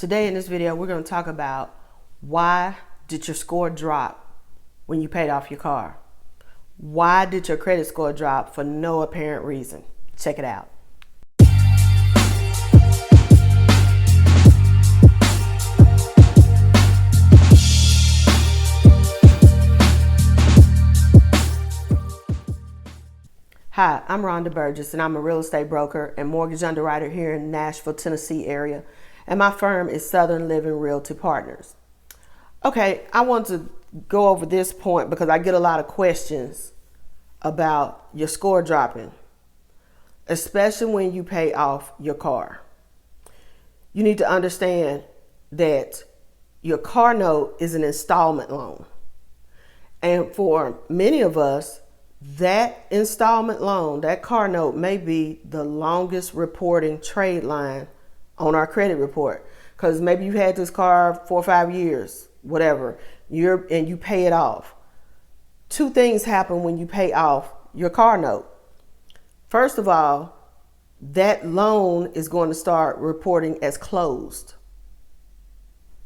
Today in this video, we're going to talk about why did your score drop when you paid off your car? Why did your credit score drop for no apparent reason? Check it out. Hi, I'm Rhonda Burgess, and I'm a real estate broker and mortgage underwriter here in Nashville, Tennessee area, and my firm is Southern Living Realty Partners. Okay, I want to go over this point because I get a lot of questions about your score dropping, especially when you pay off your car. You need to understand that your car note is an installment loan, and for many of us, that installment loan, that car note, may be the longest reporting trade line on our credit report, because maybe you've had this car 4 or 5 years, whatever, and you pay it off. Two things happen when you pay off your car note. First of all, that loan is going to start reporting as closed.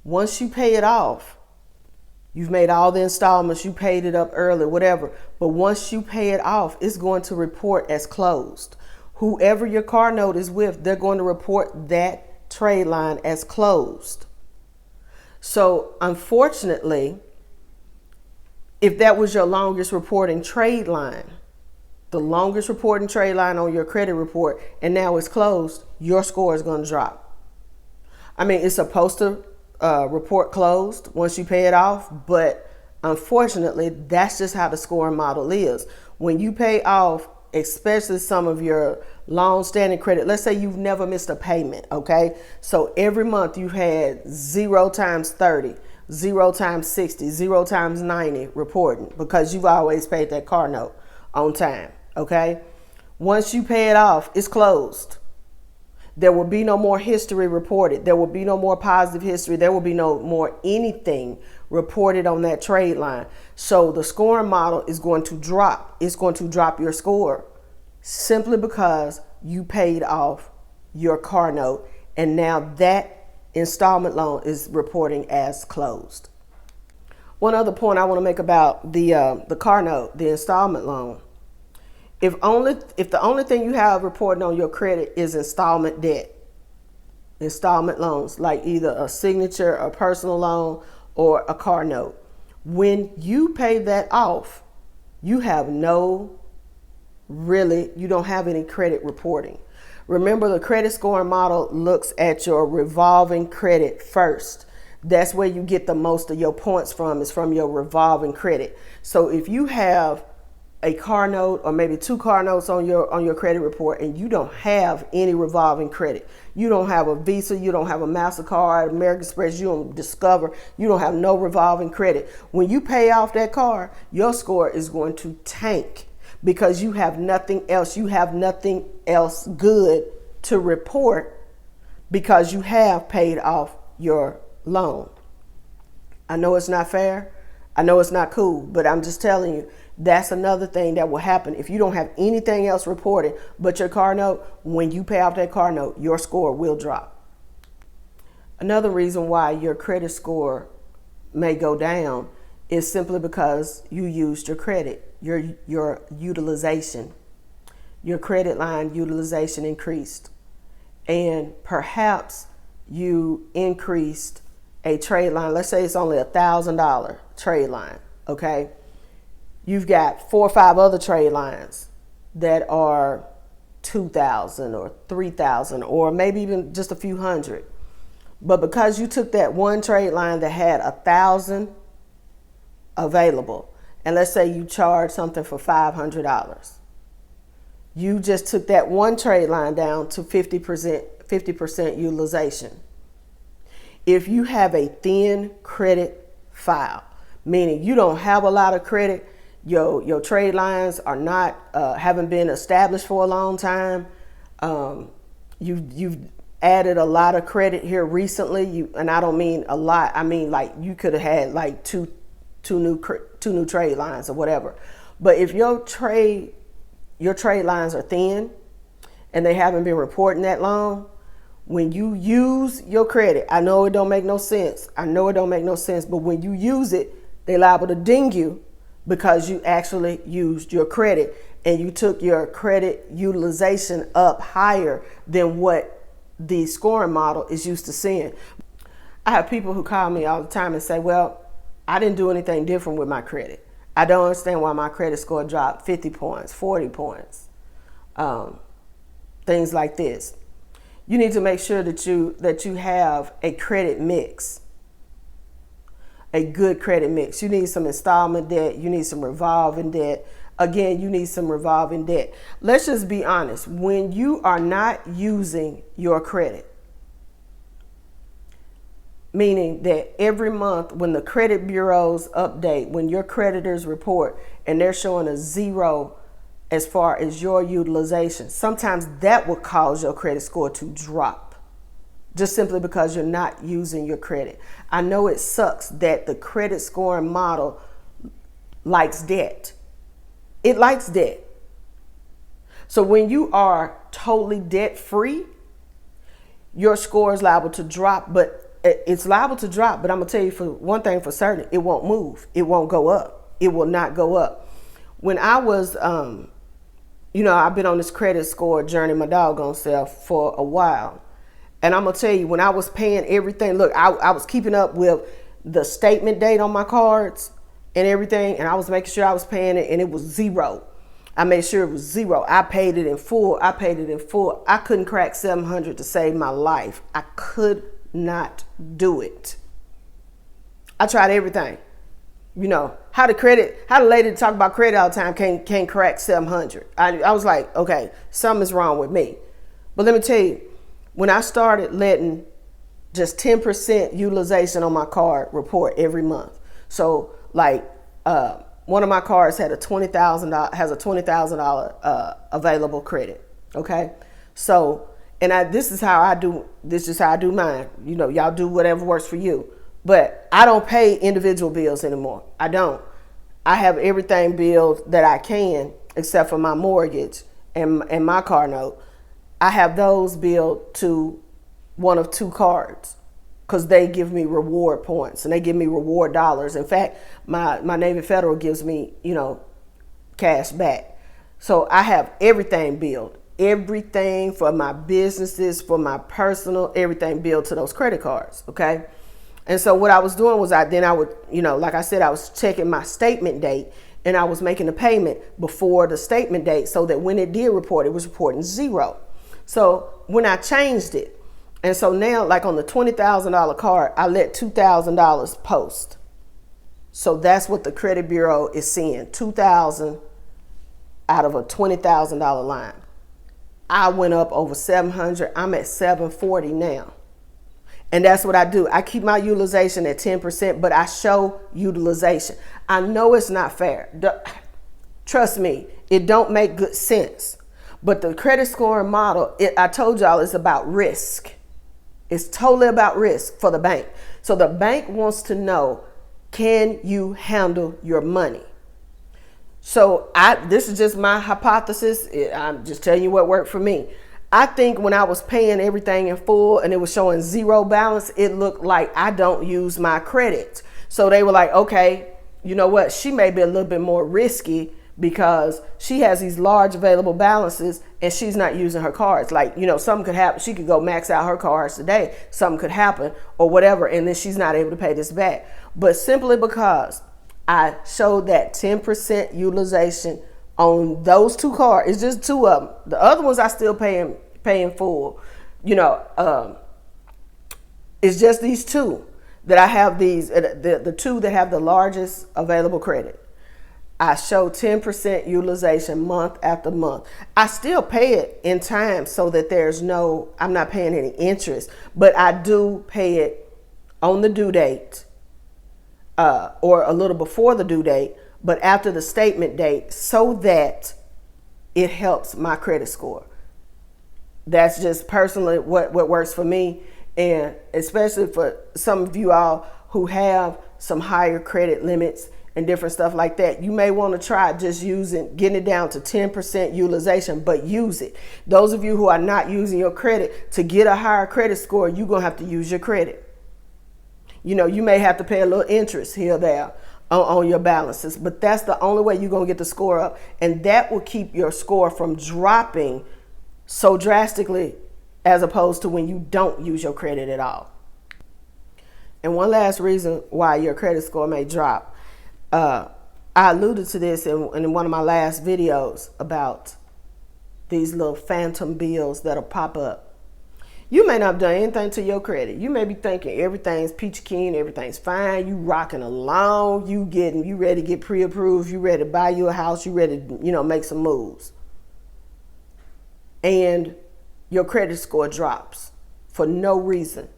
Once you pay it off, you've made all the installments, you paid it up early, whatever. But once you pay it off, it's going to report as closed. Whoever your car note is with, they're going to report that trade line as closed. So unfortunately, if that was your longest reporting trade line, the longest reporting trade line on your credit report, and now it's closed, your score is going to drop. I mean, it's supposed to report closed once you pay it off, but unfortunately that's just how the scoring model is. When you pay off, especially some of your long-standing credit, let's say you've never missed a payment, okay, so every month you had 0 times 30, 0 times 60, 0 times 90 reporting because you've always paid that car note on time, okay. Once you pay it off, it's closed. There will be no more history reported. There will be no more positive history. There will be no more anything reported on that trade line. So the scoring model is going to drop. It's going to drop your score simply because you paid off your car note, and now that installment loan is reporting as closed. One other point I want to make about the car note, the installment loan. If the only thing you have reporting on your credit is installment debt, installment loans, like either a signature, a personal loan, or a car note, when you pay that off, you don't have any credit reporting. Remember, the credit scoring model looks at your revolving credit first. That's where you get the most of your points from, is from your revolving credit. So if you have a car note or maybe 2 car notes on your credit report and you don't have any revolving credit, you don't have a Visa, you don't have a MasterCard, American Express, you don't Discover, you don't have no revolving credit, when you pay off that car, your score is going to tank because you have nothing else. You have nothing else good to report because you have paid off your loan. I know it's not fair. I know it's not cool, but I'm just telling you, that's another thing that will happen. If you don't have anything else reported but your car note, when you pay off that car note, your score will drop. Another reason why your credit score may go down is simply because you used your credit, your utilization. Your credit line utilization increased, and perhaps you increased a trade line. Let's say it's only $1,000 trade line, okay? You've got 4 or 5 other trade lines that are $2,000 or $3,000 or maybe even just a few hundred. But because you took that one trade line that had 1,000 available, and let's say you charge something for $500, you just took that one trade line down to 50% utilization. If you have a thin credit file, meaning you don't have a lot of credit, your trade lines are not haven't been established for a long time, you've added a lot of credit here recently, and I don't mean a lot, I mean like you could have had like two new trade lines or whatever. But if your trade lines are thin and they haven't been reporting that long, When you use your credit, I know it don't make no sense. But when you use it, they're liable to ding you because you actually used your credit and you took your credit utilization up higher than what the scoring model is used to seeing. I have people who call me all the time and say, well, I didn't do anything different with my credit. I don't understand why my credit score dropped 50 points, 40 points, things like this. You need to make sure that you have a credit mix, a good credit mix. You need some installment debt. You need some revolving debt. Again, you need some revolving debt. Let's just be honest. When you are not using your credit, meaning that every month when the credit bureaus update, when your creditors report and they're showing a zero as far as your utilization, sometimes that will cause your credit score to drop just simply because you're not using your credit. I know it sucks that the credit scoring model likes debt. It likes debt. So when you are totally debt free, your score is liable to drop, but it's liable to drop. But I'm gonna tell you for one thing for certain, it won't move. It won't go up. It will not go up. When I was, I've been on this credit score journey, my doggone self, for a while. And I'm going to tell you, when I was paying everything, look, I was keeping up with the statement date on my cards and everything. And I was making sure I was paying it and it was zero. I made sure it was zero. I paid it in full. I couldn't crack 700 to save my life. I could not do it. I tried everything. How the lady that talk about credit all the time can't crack 700. I was like, okay, something's wrong with me. But let me tell you, when I started letting just 10% utilization on my card report every month. So like one of my cards had has a $20,000 available credit. Okay. So, and this is how I do mine. Y'all do whatever works for you. But I don't pay individual bills anymore. I don't. I have everything billed that I can, except for my mortgage and my car note. I have those billed to one of two cards because they give me reward points and they give me reward dollars. In fact, my Navy Federal gives me, cash back. So I have everything billed. Everything for my businesses, for my personal, everything billed to those credit cards. Okay. And so what I was doing was I would, like I said, I was checking my statement date and I was making a payment before the statement date so that when it did report, it was reporting zero. So when I changed it, and so now like on the $20,000 card, I let $2,000 post. So that's what the credit bureau is seeing, $2,000 out of a $20,000 line. I went up over 700. I'm at 740 now. And that's what I do. I keep my utilization at 10%, but I show utilization. I know it's not fair. Trust me, it don't make good sense. But the credit scoring model, I told y'all, it's about risk. It's totally about risk for the bank. So the bank wants to know, can you handle your money? So this is just my hypothesis. I'm just telling you what worked for me. I think when I was paying everything in full and it was showing zero balance, it looked like I don't use my credit. So they were like, okay, you know what? She may be a little bit more risky because she has these large available balances and she's not using her cards. Like, something could happen. She could go max out her cards today. Something could happen or whatever. And then she's not able to pay this back. But simply because I showed that 10% utilization on those two cards, it's just two of them. The other ones I still paying full. It's just these two that I have the two that have the largest available credit. I show 10% utilization month after month. I still pay it in time so that I'm not paying any interest, but I do pay it on the due date or a little before the due date, but after the statement date so that it helps my credit score. That's just personally what works for me. And especially for some of you all who have some higher credit limits and different stuff like that. You may want to try just getting it down to 10% utilization, but use it. Those of you who are not using your credit, to get a higher credit score, you're going to have to use your credit. You know, you may have to pay a little interest here or there on your balances, but that's the only way you're going to get the score up. And that will keep your score from dropping so drastically as opposed to when you don't use your credit at all. And one last reason why your credit score may drop. I alluded to this in one of my last videos about these little phantom bills that'll pop up. You may not have done anything to your credit. You may be thinking everything's peachy keen, everything's fine, you rocking along, you ready to get pre-approved, you ready to buy you a house, you ready to, make some moves. And your credit score drops for no reason.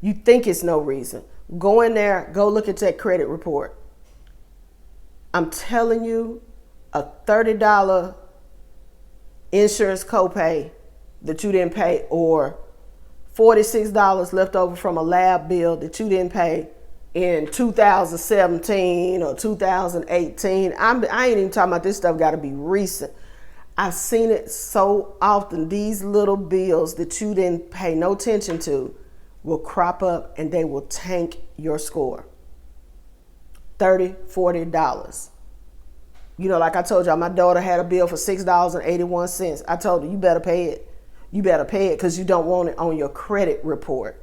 You think it's no reason. Go in there, go look at that credit report. I'm telling you, a $30 insurance copay that you didn't pay, or $46 left over from a lab bill that you didn't pay in 2017 or 2018. I ain't even talking about this stuff got to be recent. I've seen it so often. These little bills that you didn't pay no attention to will crop up and they will tank your score. $30, $40. Like I told y'all, my daughter had a bill for $6.81. I told her, you better pay it. You better pay it because you don't want it on your credit report.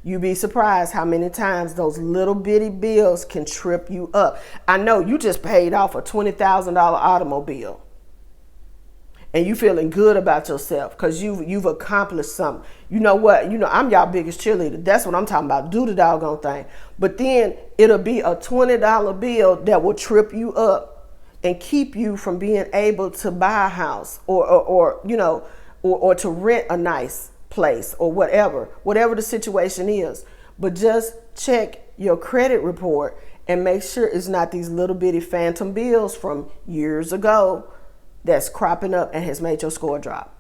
You'd be surprised how many times those little bitty bills can trip you up. I know you just paid off a $20,000 automobile and you feeling good about yourself because you've accomplished something. You know what? I'm y'all biggest cheerleader. That's what I'm talking about. Do the doggone thing. But then it'll be a $20 bill that will trip you up and keep you from being able to buy a house or to rent a nice place or whatever the situation is. But just check your credit report and make sure it's not these little bitty phantom bills from years ago that's cropping up and has made your score drop.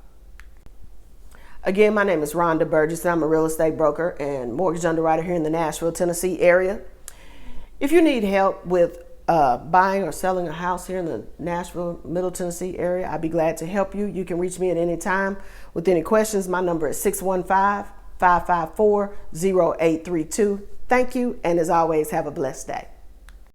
Again, my name is Rhonda Burgess. I'm a real estate broker and mortgage underwriter here in the Nashville, Tennessee area. If you need help with buying or selling a house here in the Nashville, Middle Tennessee area, I'd be glad to help you. You can reach me at any time with any questions. My number is 615-554-0832. Thank you, and as always, have a blessed day.